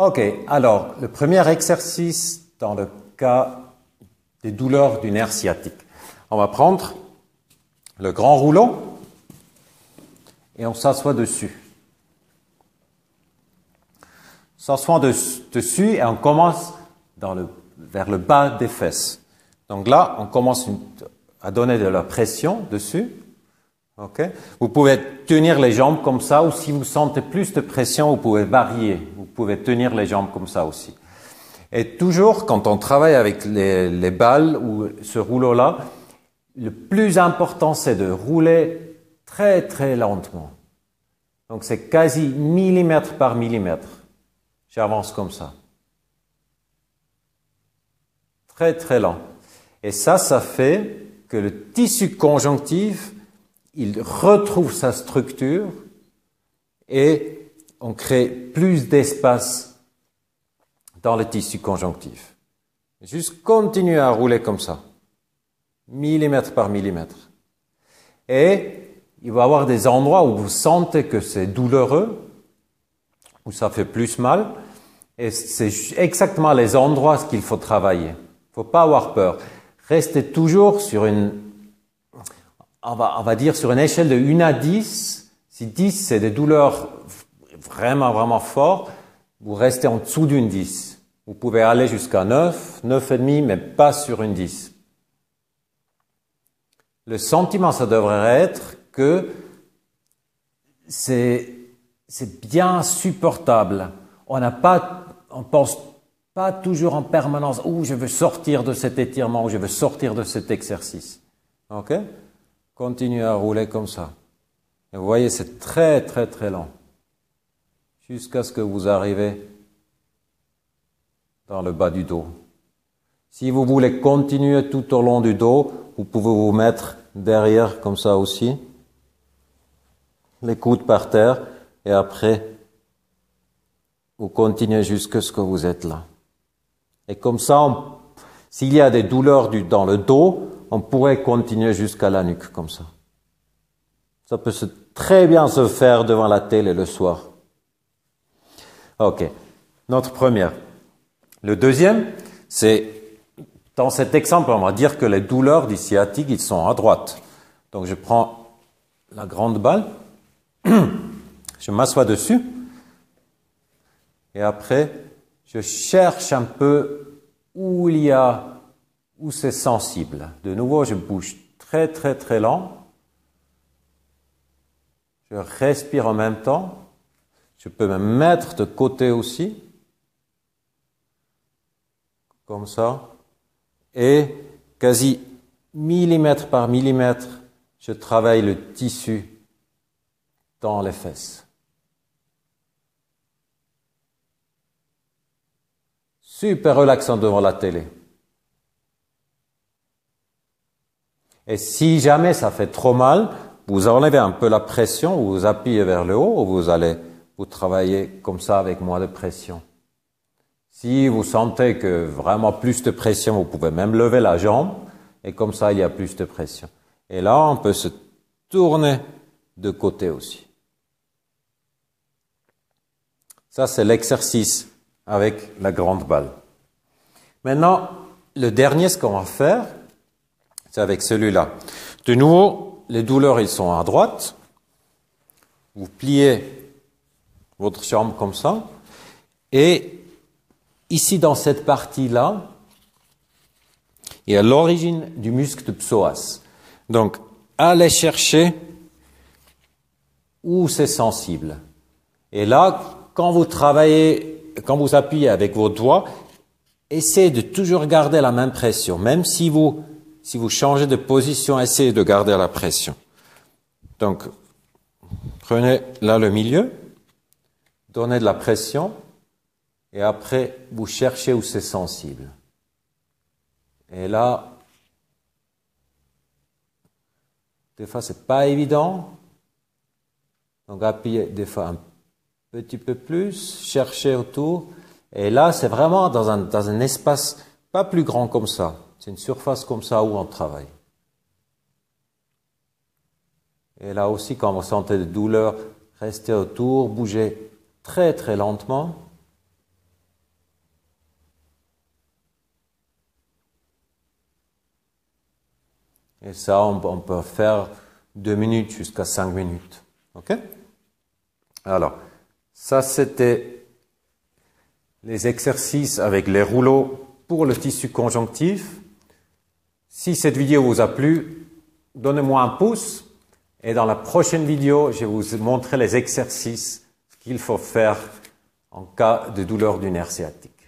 Ok, alors, le premier exercice dans le cas des douleurs du nerf sciatique. On va prendre le grand rouleau et on s'assoit dessus. S'assoit dessus et on commence vers le bas des fesses. Donc là, on commence à donner de la pression dessus. Okay. Vous pouvez tenir les jambes comme ça, ou si vous sentez plus de pression, vous pouvez varier. Vous pouvez tenir les jambes comme ça aussi. Et toujours, quand on travaille avec les balles ou ce rouleau-là, le plus important, c'est de rouler très très lentement. Donc c'est quasi millimètre par millimètre. J'avance comme ça. Très très lent. Et ça fait que le tissu conjonctif, il retrouve sa structure et on crée plus d'espace dans le tissu conjonctif. Juste continuer à rouler comme ça, millimètre par millimètre. Et il va y avoir des endroits où vous sentez que c'est douloureux, où ça fait plus mal, et c'est exactement les endroits qu'il faut travailler. Il ne faut pas avoir peur. Restez toujours sur on va dire sur une échelle de 1 à 10. Si 10, c'est des douleurs vraiment, vraiment fortes, vous restez en dessous d'une 10. Vous pouvez aller jusqu'à 9, 9,5, mais pas sur une 10. Le sentiment, ça devrait être que c'est bien supportable. On pense pas toujours en permanence, je veux sortir de cet étirement, ou je veux sortir de cet exercice. Ok? Continuez à rouler comme ça. Et vous voyez, c'est très, très, très lent. Jusqu'à ce que vous arrivez dans le bas du dos. Si vous voulez continuer tout au long du dos, vous pouvez vous mettre derrière comme ça aussi. Les coudes par terre. Et après, vous continuez jusqu'à ce que vous êtes là. Et comme ça, s'il y a des douleurs dans le dos, on pourrait continuer jusqu'à la nuque, comme ça. Ça peut très bien se faire devant la télé le soir. Ok. Notre première. Le deuxième, c'est, dans cet exemple, on va dire que les douleurs du sciatique, ils sont à droite. Donc, je prends la grande balle, je m'assois dessus, et après, je cherche un peu où c'est sensible. De nouveau, je bouge très, très, très lent. Je respire en même temps. Je peux me mettre de côté aussi. Comme ça. Et quasi millimètre par millimètre, je travaille le tissu dans les fesses. Super relaxant devant la télé. Et si jamais ça fait trop mal, vous enlevez un peu la pression, vous vous appuyez vers le haut, ou vous travaillez comme ça avec moins de pression. Si vous sentez que vraiment plus de pression, vous pouvez même lever la jambe, et comme ça il y a plus de pression. Et là, on peut se tourner de côté aussi. Ça, c'est l'exercice avec la grande balle. Maintenant, le dernier, ce qu'on va faire, c'est avec celui-là. De nouveau, les douleurs, ils sont à droite. Vous pliez votre jambe comme ça. Et ici, dans cette partie-là, il y a l'origine du muscle de psoas. Donc, allez chercher où c'est sensible. Et là, quand vous appuyez avec vos doigts, essayez de toujours garder la même pression. Même si vous changez de position, essayez de garder la pression. Donc, prenez là le milieu, donnez de la pression, et après, vous cherchez où c'est sensible. Et là, des fois, c'est pas évident. Donc, appuyez des fois un petit peu plus, cherchez autour. Et là, c'est vraiment dans un espace pas plus grand comme ça. C'est une surface comme ça où on travaille. Et là aussi, quand vous sentez de douleur, restez autour, bougez très très lentement. Et ça, on peut faire 2 minutes jusqu'à 5 minutes. OK? Alors, ça c'était les exercices avec les rouleaux pour le tissu conjonctif. Si cette vidéo vous a plu, donnez-moi un pouce. Et dans la prochaine vidéo, je vais vous montrer les exercices qu'il faut faire en cas de douleur du nerf sciatique.